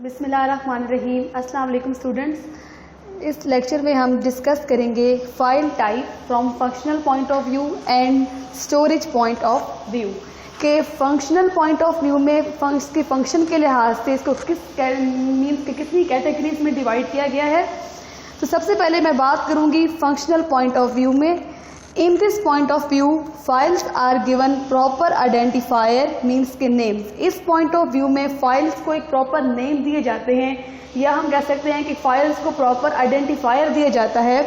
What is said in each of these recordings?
बिस्मिल्लाहिर्रहमानिर्रहीम। अस्सलाम वालेकुम स्टूडेंट्स। इस लेक्चर में हम डिस्कस करेंगे file type from functional point of view and storage point of view के फंक्शनल पॉइंट ऑफ व्यू में इसके फंक्शन के लिहाज से इसको कितनी कैटेगरीज में डिवाइड किया गया है। तो सबसे पहले मैं बात करूंगी फंक्शनल पॉइंट ऑफ व्यू में। In this point of view files are given proper identifier means के नेम्स। इस पॉइंट ऑफ व्यू में फाइल्स को एक प्रॉपर नेम दिए जाते हैं, या हम कह सकते हैं कि फाइल्स को प्रॉपर आइडेंटिफायर दिया जाता है,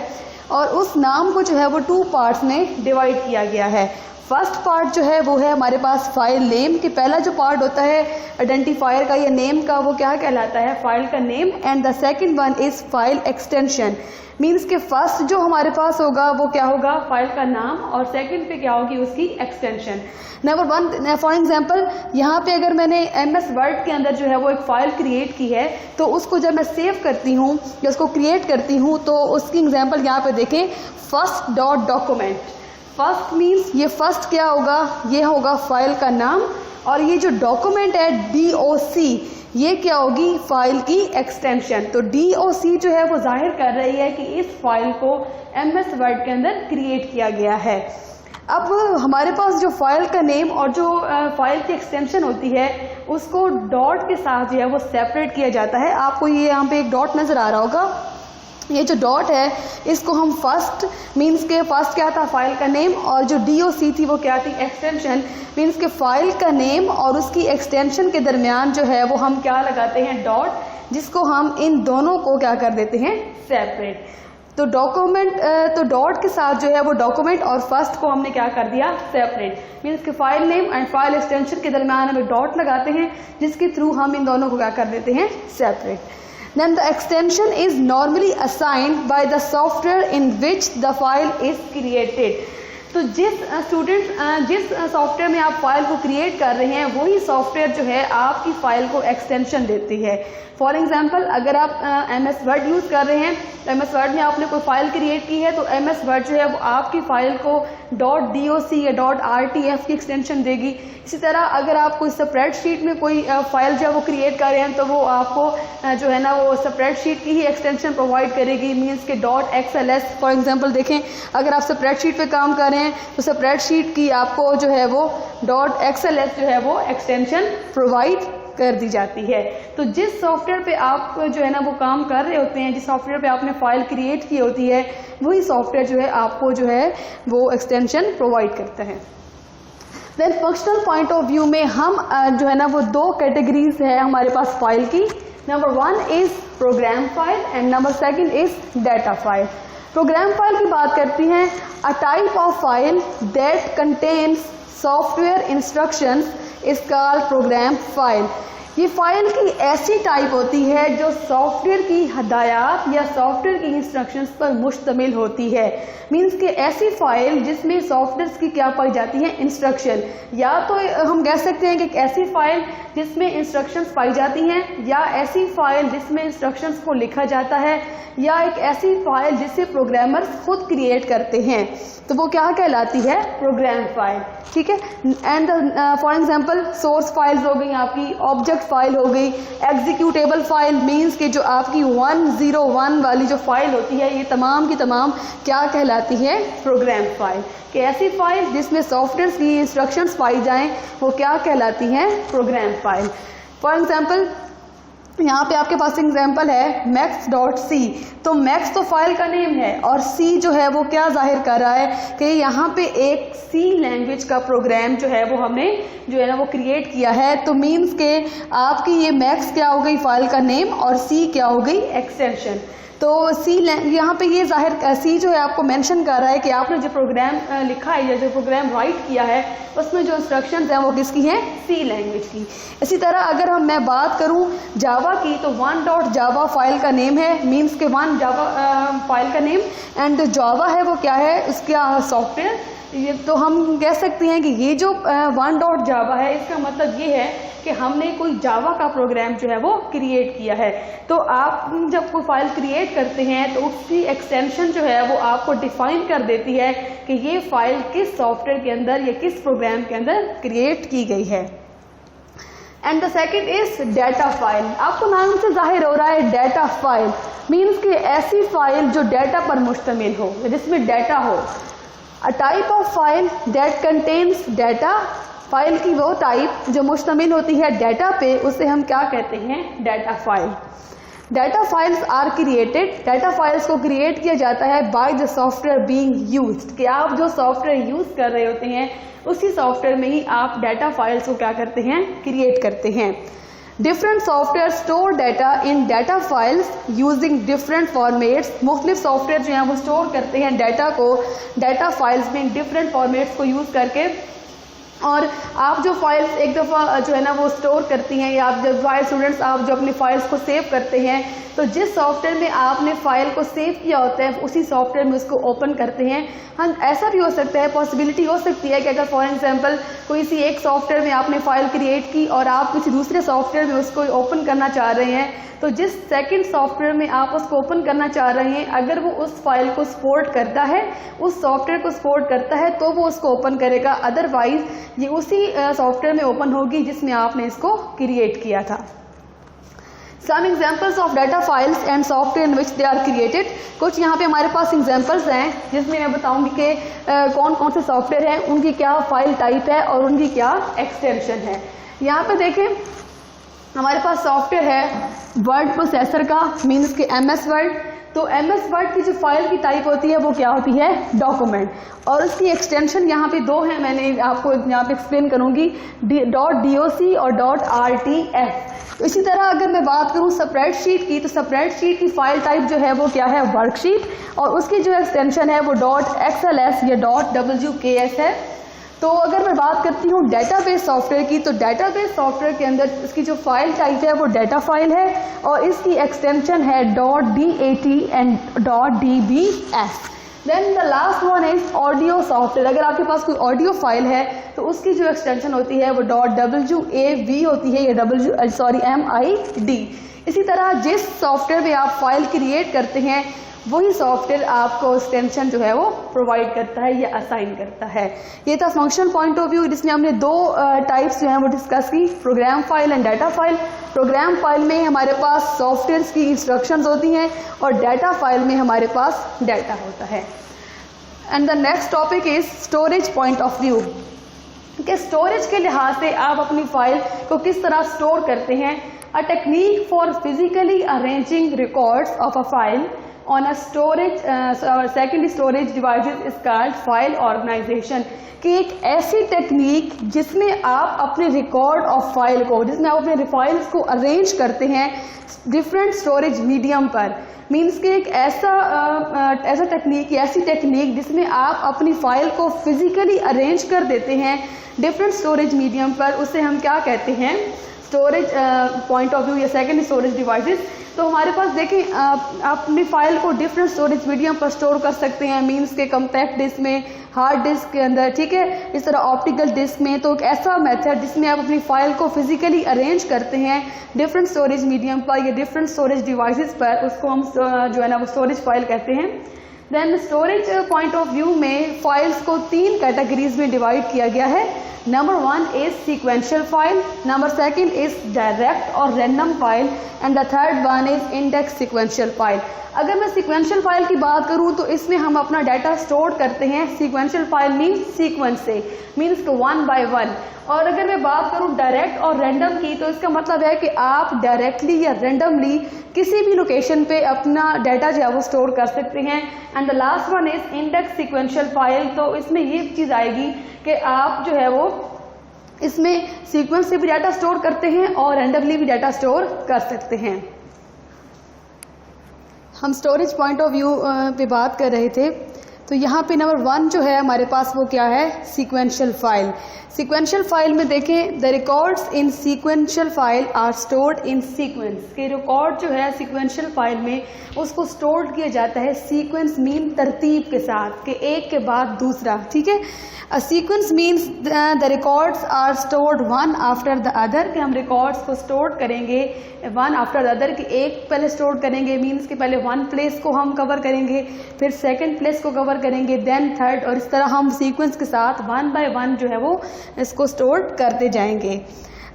और उस नाम को जो है वो टू पार्ट्स में डिवाइड किया गया है। फर्स्ट पार्ट जो है वो है हमारे पास फाइल नेम कि पहला जो पार्ट होता है आइडेंटिफायर का या नेम का वो क्या कहलाता है, फाइल का name. And the second one is file extension means के फर्स्ट जो हमारे पास होगा वो क्या होगा, फाइल का नाम, और सेकंड पे क्या होगी, उसकी extension. Number one for example यहाँ पे अगर मैंने MS वर्ड के अंदर जो है वो एक फाइल क्रिएट की है, तो उसको जब मैं सेव करती हूँ या उसको क्रिएट करती हूँ तो उसकी एग्जांपल यहाँ पे देखें, first dot document. First means ये फर्स्ट क्या होगा, ये होगा फाइल का नाम, और ये जो डॉक्यूमेंट है DOC ये क्या होगी, फाइल की एक्सटेंशन। तो DOC जो है वो जाहिर कर रही है कि इस फाइल को MS वर्ड के अंदर क्रिएट किया गया है। अब हमारे पास जो फाइल का नेम और जो फाइल की एक्सटेंशन होती है उसको डॉट के साथ जो है वो सेपरेट किया जाता है। आपको ये यहाँ पे एक डॉट नजर आ रहा होगा, ये जो डॉट है इसको हम फर्स्ट मीन्स के फर्स्ट क्या था, फाइल का नेम, और जो DOC थी वो क्या थी, एक्सटेंशन मीन्स के फाइल का नेम और उसकी एक्सटेंशन के दरमियान जो है वो हम क्या लगाते हैं, डॉट, जिसको हम इन दोनों को क्या कर देते हैं, सेपरेट। तो डॉक्यूमेंट तो डॉट के साथ जो है वो डॉक्यूमेंट और फर्स्ट को हमने क्या कर दिया, सेपरेट। मीन्स के file name and file extension के दरमियान हम डॉट लगाते हैं जिसके थ्रू हम इन दोनों को क्या कर देते हैं, separate. Then the extension is normally assigned by the software in which the file is created. तो जिस सॉफ्टवेयर में आप फाइल को क्रिएट कर रहे हैं वही सॉफ्टवेयर जो है आपकी फाइल को एक्सटेंशन देती है। फॉर एग्जाम्पल अगर आप MS वर्ड यूज़ कर रहे हैं तो MS वर्ड में आपने कोई फाइल क्रिएट की है तो MS वर्ड जो है वो आपकी फाइल को .doc या .rtf की एक्सटेंशन देगी। इसी तरह अगर आप कोई स्प्रेडशीट में कोई फाइल जो है वो क्रिएट कर रहे हैं तो वो आपको जो है ना वो स्प्रेडशीट की ही एक्सटेंशन प्रोवाइड करेगी, मीन्स के .xls। फॉर एग्जांपल देखें, अगर आप स्प्रेडशीट पे काम कर रहे हैं तो स्प्रेडशीट की आपको जो है वो .xls जो है वो एक्सटेंशन प्रोवाइड कर दी जाती है। तो जिस सॉफ्टवेयर पे आप जो है ना वो काम कर रहे होते हैं, जिस सॉफ्टवेयर पे आपने फाइल क्रिएट की होती है वही सॉफ्टवेयर जो है आपको जो है वो एक्सटेंशन प्रोवाइड करता है। Then functional point of view में हम जो है ना वो दो कैटेगरीज है हमारे पास फाइल की। Number one is program file and number second is data file. Program file की बात करती हैं, a type of file that contains software instructions is called program file. ये फाइल की ऐसी टाइप होती है जो सॉफ्टवेयर की हदायत या सॉफ्टवेयर की इंस्ट्रक्शंस पर मुश्तमिल होती है। मीन्स कि ऐसी फाइल जिसमें सॉफ्टवेयर की क्या पाई जाती है, इंस्ट्रक्शन। या तो हम कह सकते हैं कि एक ऐसी फाइल जिसमें इंस्ट्रक्शंस पाई जाती हैं, या ऐसी फाइल जिसमें इंस्ट्रक्शंस को लिखा जाता है, या एक ऐसी फाइल जिसे प्रोग्रामर्स खुद क्रिएट करते हैं, तो वो क्या कहलाती है, प्रोग्राम फाइल। ठीक है। And for example source files हो गई, आपकी ऑब्जेक्ट फाइल हो गई, एग्जीक्यूटेबल फाइल मींस कि जो आपकी 101 वाली जो फाइल होती है, ये तमाम की तमाम क्या कहलाती है, प्रोग्राम फाइल। कि ऐसी फाइल जिसमें सॉफ्टवेयर की इंस्ट्रक्शंस पाई जाएं वो क्या कहलाती हैं, प्रोग्राम फाइल। फॉर एग्जांपल यहाँ पे आपके पास एग्जाम्पल है max.c। तो मैक्स तो फाइल का नेम है और C जो है वो क्या जाहिर कर रहा है कि यहाँ पे एक C लैंग्वेज का प्रोग्राम जो है वो हमने जो है ना वो क्रिएट किया है। तो मीन्स के आपकी ये मैक्स क्या हो गई, फाइल का नेम, और C क्या हो गई, एक्सटेंशन। तो C यहाँ पे ये जाहिर C जो है आपको मेंशन कर रहा है कि आपने जो प्रोग्राम लिखा है या जो प्रोग्राम राइट किया है उसमें जो इंस्ट्रक्शंस हैं वो किसकी हैं, C लैंग्वेज की। इसी तरह अगर मैं बात करूँ जावा की तो 1.java फाइल का नेम है, मीन्स के 1 जावा फाइल का नेम, एंड जावा है वो क्या है, उसका सॉफ्टवेयर। ये तो हम कह सकते हैं कि ये जो 1.java है इसका मतलब ये है कि हमने कोई जावा का प्रोग्राम जो है वो क्रिएट किया है। तो आप जब कोई फाइल क्रिएट करते हैं तो उसकी एक्सटेंशन जो है वो आपको डिफाइन कर देती है कि ये फाइल किस सॉफ्टवेयर के अंदर या किस प्रोग्राम के अंदर क्रिएट की गई है। And the second is data file. आपको नाम से जाहिर हो रहा है डाटा फाइल मीन्स कि ऐसी फाइल जो डाटा पर मुश्तमिल हो, जिसमें डाटा हो। A type of file that contains data, file की वो टाइप जो मुश्तमिल होती है डाटा पे, उसे हम क्या कहते हैं, data file. Data files are created, data files को क्रिएट किया जाता है by the software being used, कि आप जो सॉफ्टवेयर यूज कर रहे होते हैं उसी सॉफ्टवेयर में ही आप डाटा फाइल्स को क्या करते हैं, क्रिएट करते हैं। Different software store data in data files using different formats, मुख्तलिफ सॉफ्टवेयर जो हैं वो स्टोर करते हैं डाटा को डाटा फाइल्स में डिफरेंट फॉर्मेट्स को यूज करके। और आप जो फाइल्स एक दफ़ा जो है ना वो स्टोर करती हैं, या आप जब स्टूडेंट्स आप जो अपनी फाइल्स को सेव करते हैं, तो जिस सॉफ्टवेयर में आपने फाइल को सेव किया होता है उसी सॉफ्टवेयर में उसको ओपन करते हैं। हम ऐसा भी हो सकता है, पॉसिबिलिटी हो सकती है कि अगर फॉर एग्जांपल कोई सी एक सॉफ्टवेयर में आपने फाइल क्रिएट की और आप किसी दूसरे सॉफ्टवेयर में उसको ओपन करना चाह रहे हैं, तो जिस सेकंड सॉफ्टवेयर में आप उसको ओपन करना चाह रहे हैं अगर वो उस फाइल को सपोर्ट करता है, उस सॉफ्टवेयर को सपोर्ट करता है, तो वो उसको ओपन करेगा, अदरवाइज ये उसी सॉफ्टवेयर में ओपन होगी जिसमें आपने इसको क्रिएट किया था। Some examples of data files and software in which they are created, कुछ यहाँ पे हमारे पास एग्जाम्पल्स हैं जिसमें मैं बताऊंगी कि कौन कौन से सॉफ्टवेयर हैं, उनकी क्या फाइल टाइप है और उनकी क्या एक्सटेंशन है। यहाँ पे देखें हमारे पास सॉफ्टवेयर है वर्ड प्रोसेसर का, मीन्स के MS वर्ड। तो MS वर्ड की जो फाइल की टाइप होती है वो क्या होती है, डॉक्यूमेंट, और उसकी एक्सटेंशन यहाँ पे दो हैं, मैंने आपको यहाँ पे एक्सप्लेन करूंगी, .doc और .rtf। इसी तरह अगर मैं बात करूं स्प्रेडशीट की, तो स्प्रेडशीट की फाइल टाइप जो है वो क्या है, वर्कशीट, और उसकी जो एक्सटेंशन है वो .xls या .wks है। तो अगर मैं बात करती हूँ डेटाबेस सॉफ्टवेयर की, तो डेटाबेस सॉफ्टवेयर के अंदर इसकी जो फाइल टाइप है वो डाटा फाइल है और इसकी एक्सटेंशन है .dat and .dbs। Then the last one is audio software. अगर आपके पास कोई ऑडियो फाइल है तो उसकी जो एक्सटेंशन होती है वो .wav होती है, या MID। इसी तरह जिस सॉफ्टवेयर में आप फाइल क्रिएट करते हैं वही सॉफ्टवेयर आपको एक्सटेंशन जो है वो प्रोवाइड करता है या असाइन करता है। ये था फंक्शनल पॉइंट ऑफ व्यू, जिसमें हमने दो टाइप्स जो हैं वो डिस्कस की, program file and data file. Program file में हमारे पास सॉफ्टवेयर की इंस्ट्रक्शंस होती हैं और डाटा फाइल में हमारे पास डाटा होता है। And the next topic is storage point of view, कि स्टोरेज के लिहाज से आप अपनी फाइल को किस तरह स्टोर करते हैं। A technique for physically arranging records of a file on a storage secondary storage devices is called file organization, कि एक ऐसी टेक्निक जिसमें आप अपने रिकॉर्ड ऑफ फाइल को, जिसमें आप अपने फाइल्स को अरेंज करते हैं डिफरेंट स्टोरेज मीडियम पर, मीन्स कि एक ऐसा टेक्निक, ऐसी टेक्निक जिसमें आप अपनी फाइल को फिजिकली अरेंज कर देते हैं डिफरेंट स्टोरेज मीडियम पर, उसे हम क्या कहते हैं, स्टोरेज पॉइंट ऑफ व्यू या सेकेंडरी स्टोरेज डिवाइसेस। तो हमारे पास देखें आप अपनी फाइल को डिफरेंट स्टोरेज मीडियम पर स्टोर कर सकते हैं, मीन्स के कम्पैक्ट डिस्क में, हार्ड डिस्क के अंदर, ठीक है, इस तरह ऑप्टिकल डिस्क में। तो एक ऐसा मेथड जिसमें आप अपनी फाइल को फिजिकली अरेंज करते हैं डिफरेंट स्टोरेज मीडियम पर या डिफरेंट स्टोरेज डिवाइसेस पर, उसको हम जो है ना वो स्टोरेज फाइल कहते हैं। Then storage point of view में फाइल्स को 3 कैटेगरीज में डिवाइड किया गया है। Number 1 is sequential file, number 2 is direct और random file, and the third one is index sequential file. अगर मैं सीक्वेंशियल फाइल की बात करूं तो इसमें हम अपना डाटा स्टोर करते हैं, सीक्वेंशियल फाइल मीन्स सीक्वेंस से, मीन्स 1 by 1। और अगर मैं बात करूं डायरेक्ट और रैंडम की, तो इसका मतलब है कि आप डायरेक्टली या रैंडमली किसी भी लोकेशन पे अपना डाटा जो है वो स्टोर कर सकते हैं। And the last one is index sequential file. तो इसमें ये चीज़ आएगी कि आप जो है वो इसमें सीक्वेंस से भी डाटा स्टोर करते हैं और रैंडमली भी डाटा स्टोर कर सकते हैं। हम स्टोरेज पॉइंट ऑफ व्यू पे बात कर रहे थे, तो यहाँ पे नंबर 1 जो है हमारे पास वो क्या है, सीक्वेंशियल फाइल। सीक्वेंशियल फाइल में देखें, the records in sequential file are stored in sequence, के रिकॉर्ड जो है सीक्वेंशियल फाइल में उसको स्टोर किया जाता है सीक्वेंस मीन तरतीब के साथ, कि एक के बाद दूसरा, ठीक है। A sequence means the records are stored one after the other, कि हम रिकॉर्ड्स को स्टोर करेंगे वन आफ्टर द अदर, कि एक पहले स्टोर करेंगे, मीन्स कि पहले 1 प्लेस को हम कवर करेंगे, फिर 2nd प्लेस को कवर करेंगे, देन 3rd, और इस तरह हम सीक्वेंस के साथ 1 by 1 जो है वो इसको स्टोर करते जाएंगे।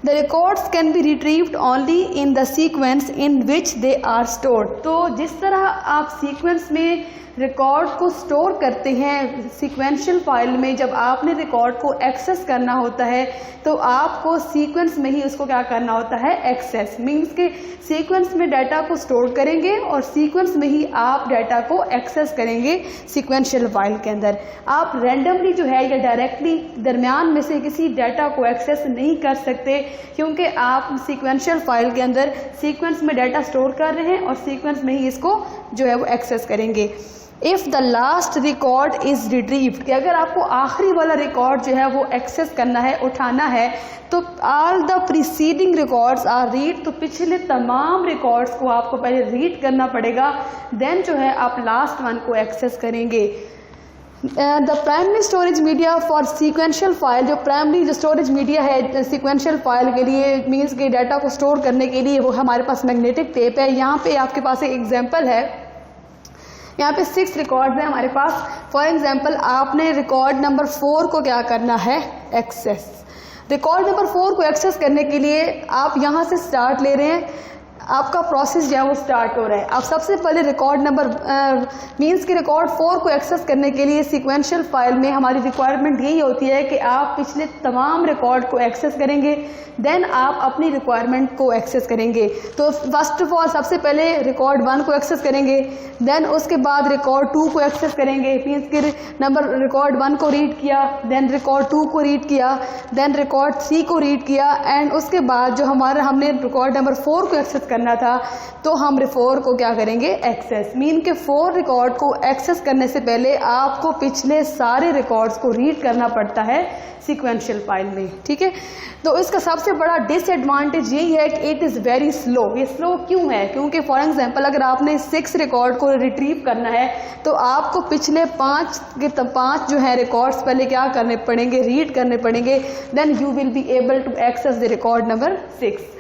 The records can be retrieved only in the sequence in which they are stored. तो जिस तरह आप सीक्वेंस में रिकॉर्ड को स्टोर करते हैं, सीक्वेंशियल फाइल में जब आपने रिकॉर्ड को एक्सेस करना होता है तो आपको सीक्वेंस में ही उसको क्या करना होता है, एक्सेस। मीन्स के सीक्वेंस में डाटा को स्टोर करेंगे और सीक्वेंस में ही आप डाटा को एक्सेस करेंगे सीक्वेंशियल फाइल के अंदर। आप रैंडमली जो है या डायरेक्टली दरमियान में से किसी डाटा को एक्सेस नहीं कर सकते, क्योंकि आप सीक्वेंशियल फाइल के अंदर सीक्वेंस में डाटा स्टोर कर रहे हैं और सीक्वेंस में ही इसको जो है वो एक्सेस करेंगे। If the last record is retrieved, कि अगर आपको आखिरी वाला रिकॉर्ड जो है वो एक्सेस करना है, उठाना है, तो all the preceding records are read, तो पिछले तमाम रिकॉर्ड्स को आपको पहले रीड करना पड़ेगा, देन जो है आप लास्ट वन को एक्सेस करेंगे। The primary storage media for sequential file, जो प्राइमरी जो स्टोरेज मीडिया है सीक्वेंशियल फाइल के लिए, मीन्स के डाटा को स्टोर करने के लिए, वो हमारे पास मैग्नेटिक टेप है। यहाँ पे आपके पास एक एग्जांपल है, यहाँ पे 6 रिकॉर्ड है हमारे पास। फॉर एग्जांपल आपने रिकॉर्ड नंबर 4 को क्या करना है, एक्सेस। रिकॉर्ड नंबर 4 को एक्सेस करने के लिए आप यहाँ से स्टार्ट ले रहे हैं, आपका प्रोसेस जो है वो स्टार्ट हो रहा है। आप सबसे पहले रिकॉर्ड नंबर मीन्स के रिकॉर्ड 4 को एक्सेस करने के लिए सीक्वेंशियल फाइल में हमारी रिक्वायरमेंट यही होती है कि आप पिछले तमाम रिकॉर्ड को एक्सेस करेंगे, देन आप अपनी रिक्वायरमेंट को एक्सेस करेंगे। तो फर्स्ट ऑफ ऑल सबसे पहले रिकॉर्ड 1 को एक्सेस करेंगे, देन उसके बाद रिकॉर्ड 2 को एक्सेस करेंगे। मीन्स के नंबर रिकॉर्ड 1 को रीड किया, देन रिकॉर्ड 2 को रीड किया, देन रिकॉर्ड 3 को रीड किया, एंड उसके बाद जो हमने रिकॉर्ड नंबर 4 को एक्सेस करना था तो हम 4 को क्या करेंगे, एक्सेस। मीन के 4 रिकॉर्ड को एक्सेस करने से पहले आपको पिछले सारे रिकॉर्ड्स को रीड करना पड़ता है सीक्वेंशियल फाइल में, ठीक है। तो इसका सबसे बड़ा डिसएडवांटेज यही है कि इट इज़ वेरी स्लो। ये स्लो क्यों है, क्योंकि फॉर एग्जांपल अगर आपने 6 रिकॉर्ड को रिट्रीव करना है तो आपको पिछले 5 जो है रिकॉर्ड्स पहले क्या करने पड़ेंगे, रीड करने पड़ेंगे, then you will be able to access the record number 6।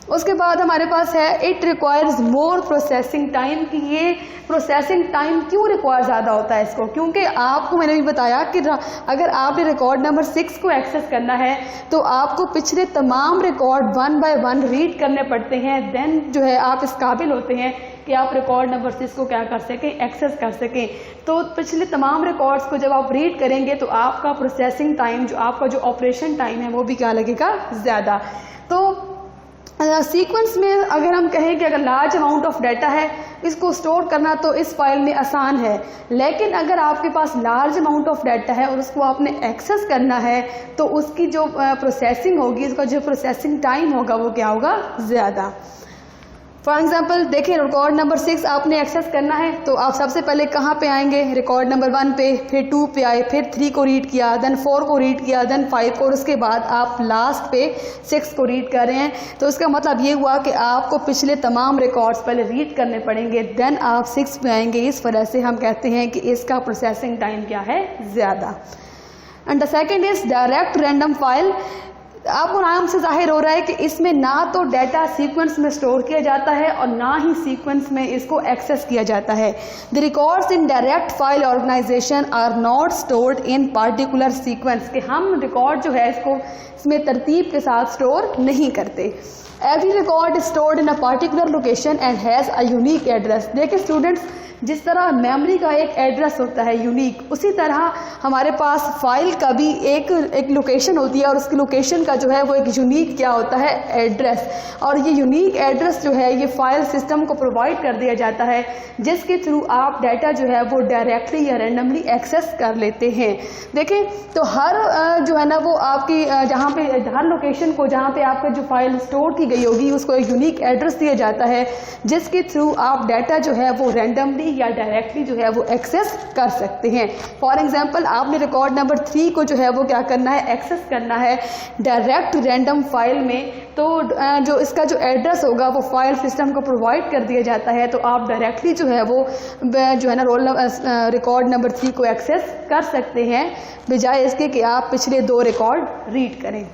उसके बाद हमारे पास है it requires more processing time, कि ये प्रोसेसिंग टाइम क्यों रिक्वायर ज़्यादा होता है इसको, क्योंकि आपको मैंने भी बताया कि अगर आपने रिकॉर्ड नंबर 6 को एक्सेस करना है तो आपको पिछले तमाम रिकॉर्ड 1 बाय 1 रीड करने पड़ते हैं, देन जो है आप इस काबिल होते हैं कि आप रिकॉर्ड नंबर 6 को क्या कर सकें, एक्सेस कर सकें। तो पिछले तमाम रिकॉर्ड्स को जब आप रीड करेंगे तो आपका प्रोसेसिंग टाइम, जो आपका जो ऑपरेशन टाइम है, वो भी क्या लगेगा, ज़्यादा। तो सीक्वेंस में अगर हम कहें कि अगर लार्ज अमाउंट ऑफ डाटा है इसको स्टोर करना तो इस फाइल में आसान है, लेकिन अगर आपके पास लार्ज अमाउंट ऑफ डाटा है और उसको आपने एक्सेस करना है तो उसकी जो प्रोसेसिंग होगी, उसका जो प्रोसेसिंग टाइम होगा वो क्या होगा, ज़्यादा। फॉर एग्जाम्पल देखिए रिकॉर्ड नंबर 6 आपने एक्सेस करना है तो आप सबसे पहले कहाँ पे आएंगे, रिकॉर्ड नंबर 1 पे, फिर 2 पे आए, फिर 3 को रीड किया, देन 4 को रीड किया, देन 5 को, और उसके बाद आप लास्ट पे 6 को रीड कर रहे हैं। तो इसका मतलब ये हुआ कि आपको पिछले तमाम रिकॉर्ड्स पहले रीड करने पड़ेंगे, देन आप 6 पे आएंगे। इस वजह से हम कहते हैं कि इसका प्रोसेसिंग टाइम क्या है, ज़्यादा। And the second is direct random file. आपको नाम से जाहिर हो रहा है कि इसमें ना तो डाटा सीक्वेंस में स्टोर किया जाता है और ना ही सीक्वेंस में इसको एक्सेस किया जाता है। The records in direct file organisation are not stored in particular sequence, कि हम रिकॉर्ड जो है इसको इसमें तरतीब के साथ स्टोर नहीं करते। Every record stored in a particular location and has a unique address. देखिए स्टूडेंट्स, जिस तरह मेमोरी का एक एड्रेस होता है यूनिक, उसी तरह हमारे पास फाइल का भी एक लोकेशन होती है और उसकी लोकेशन का जो है वो एक यूनिक क्या होता है, एड्रेस। और ये यूनिक एड्रेस जो है ये फाइल सिस्टम को प्रोवाइड कर दिया जाता है, जिसके थ्रू आप डाटा जो है वो डायरेक्टली या रैंडमली एक्सेस कर लेते हैं। देखें तो हर जो है ना वो आपकी जहाँ पे हर लोकेशन को जहाँ पे आपका जो फाइल स्टोर की गई होगी उसको एक यूनिक एड्रेस दिया जाता है, जिसके थ्रू आप डाटा जो है वो रैंडमली या डायरेक्टली जो है वो एक्सेस कर सकते हैं। फॉर एग्जांपल आपने रिकॉर्ड नंबर 3 को जो है वो क्या करना है, एक्सेस करना है डायरेक्ट रैंडम फाइल में, तो जो इसका जो एड्रेस होगा वो फाइल सिस्टम को प्रोवाइड कर दिया जाता है, तो आप डायरेक्टली जो है वो जो है ना रिकॉर्ड नंबर 3 को एक्सेस कर सकते हैं, बजाय इसके कि आप पिछले 2 रिकॉर्ड रीड करें।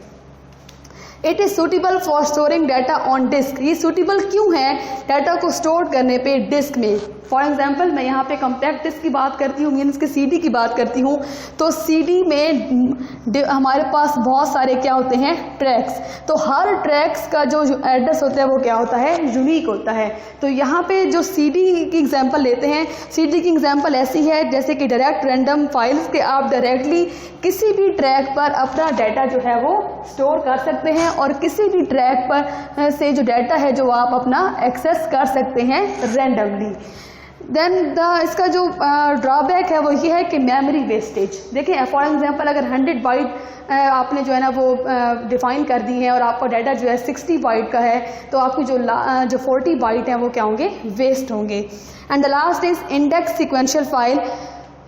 It is suitable for storing data on disk. ये सूटेबल क्यों है डाटा को स्टोर करने पे डिस्क में। फॉर एग्जांपल मैं यहाँ पे कॉम्पैक्ट डिस्क की बात करती हूँ, मीन्स के सीडी की बात करती हूँ, तो सीडी में हमारे पास बहुत सारे क्या होते हैं, ट्रैक्स। तो हर ट्रैक्स का जो एड्रेस होता है वो क्या होता है, यूनिक होता है। तो यहाँ पे जो सीडी की एग्जांपल लेते हैं, सीडी की एग्जांपल ऐसी है जैसे कि डायरेक्ट रैंडम फाइल्स के आप डायरेक्टली किसी भी ट्रैक पर अपना डाटा जो है वो स्टोर कर सकते हैं और किसी भी ट्रैक पर से जो डाटा है जो आप अपना एक्सेस कर सकते हैं रैंडमली। देन इसका जो ड्रॉबैक है वो ये है कि मेमोरी वेस्टेज। देखिए फॉर एग्जांपल अगर 100 बाइट आपने जो है ना वो डिफाइन कर दी है और आपका डाटा जो है 60 बाइट का है, तो आपकी जो 40 बाइट हैं वो क्या होंगे, वेस्ट होंगे। And the last is index sequential file.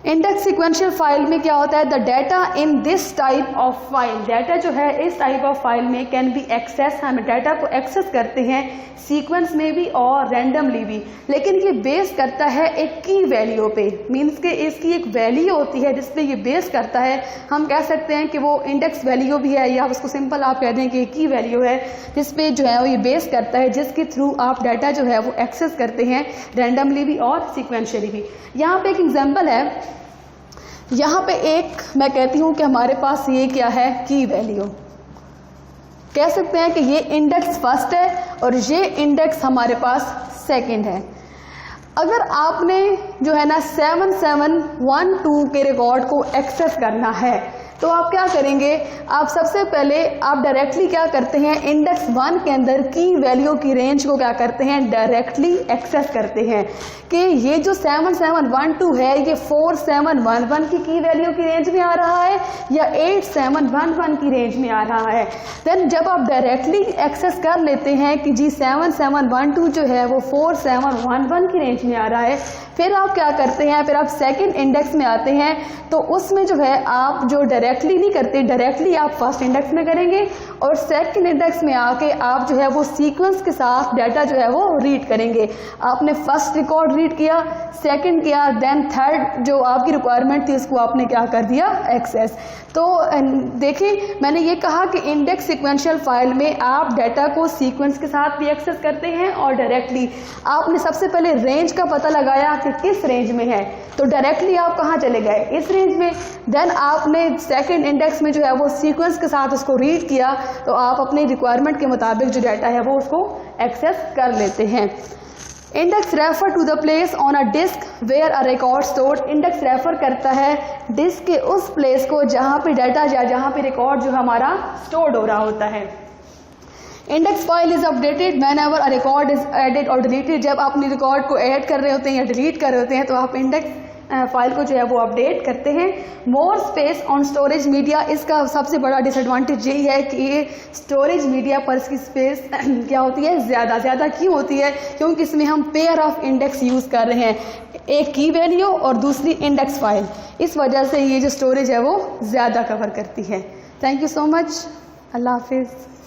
Index sequential file में क्या होता है, the data in this type of file, data जो है इस टाइप ऑफ फाइल में कैन बी एक्सेस, हम डाटा को एक्सेस करते हैं सीक्वेंस में भी और रैंडमली भी, लेकिन ये बेस करता है एक की वैल्यू पे, मीन्स के इसकी एक वैल्यू होती है जिस पे ये बेस करता है। हम कह सकते हैं कि वो इंडेक्स वैल्यू भी है या उसको सिंपल आप कह दें कि की वैल्यू है जिस पे जो है वो ये बेस करता है, जिसके थ्रू आप डाटा जो है वो एक्सेस करते हैं रैंडमली भी और सीक्वेंशियली भी। यहाँ पे एक एग्जाम्पल है, यहाँ पे एक मैं कहती हूँ कि हमारे पास ये क्या है, की वैल्यू, कह सकते हैं कि ये इंडेक्स फर्स्ट है और ये इंडेक्स हमारे पास सेकंड है। अगर आपने जो है ना 7712 के रिकॉर्ड को एक्सेस करना है तो आप क्या करेंगे, आप सबसे पहले आप डायरेक्टली क्या करते हैं, इंडेक्स 1 के अंदर की वैल्यू की रेंज को क्या करते हैं, डायरेक्टली एक्सेस करते हैं कि ये जो 7712 है ये 4711 की वैल्यू की रेंज में आ रहा है या 8711 की रेंज में आ रहा है। देन जब आप डायरेक्टली एक्सेस कर लेते हैं कि जी 7712 जो है वो 4711 की रेंज में आ रहा है, फिर आप क्या करते हैं, फिर आप सेकंड इंडेक्स में आते हैं, तो उसमें जो है आप जो डायरेक्टली नहीं करते, डायरेक्टली आप फर्स्ट इंडेक्स में करेंगे और सेकंड इंडेक्स में आके आप जो है वो सीक्वेंस के साथ डाटा जो है वो रीड करेंगे। आपने फर्स्ट रिकॉर्ड रीड किया, सेकंड किया, देन थर्ड जो आपकी रिक्वायरमेंट थी उसको आपने क्या कर दिया, एक्सेस। तो देखिए मैंने ये कहा कि इंडेक्स सीक्वेंशियल फाइल में आप डाटा को सीक्वेंस के साथ भी एक्सेस करते हैं और डायरेक्टली। आपने सबसे पहले रेंज का पता लगाया कि किस रेंज में है, तो डायरेक्टली आप कहाँ चले गए, इस रेंज में। देन आपने सेकंड इंडेक्स में जो है वो सीक्वेंस के साथ उसको रीड किया, तो आप अपनी रिक्वायरमेंट के मुताबिक जो डाटा है वो उसको एक्सेस कर लेते हैं। Index refer to the place on a disk where a record stored. Index refer करता है डिस्क के उस प्लेस को जहाँ पे डाटा या जहाँ पे रिकॉर्ड जो हमारा स्टोर्ड हो रहा होता है। Index file is updated whenever a record is added और डिलीटेड। जब आप अपनी रिकॉर्ड को ऐड कर रहे होते हैं या डिलीट कर रहे होते हैं तो आप इंडेक्स फाइल को जो है वो अपडेट करते हैं। More space on storage media, इसका सबसे बड़ा डिसएडवांटेज यही है कि ये स्टोरेज मीडिया पर इसकी स्पेस क्या होती है, ज़्यादा क्यों होती है, क्योंकि इसमें हम पेयर ऑफ इंडेक्स यूज़ कर रहे हैं, एक की वैल्यू और दूसरी इंडेक्स फाइल, इस वजह से ये जो स्टोरेज है वो ज़्यादा कवर करती है। थैंक यू सो मच, अल्लाह हाफिज़।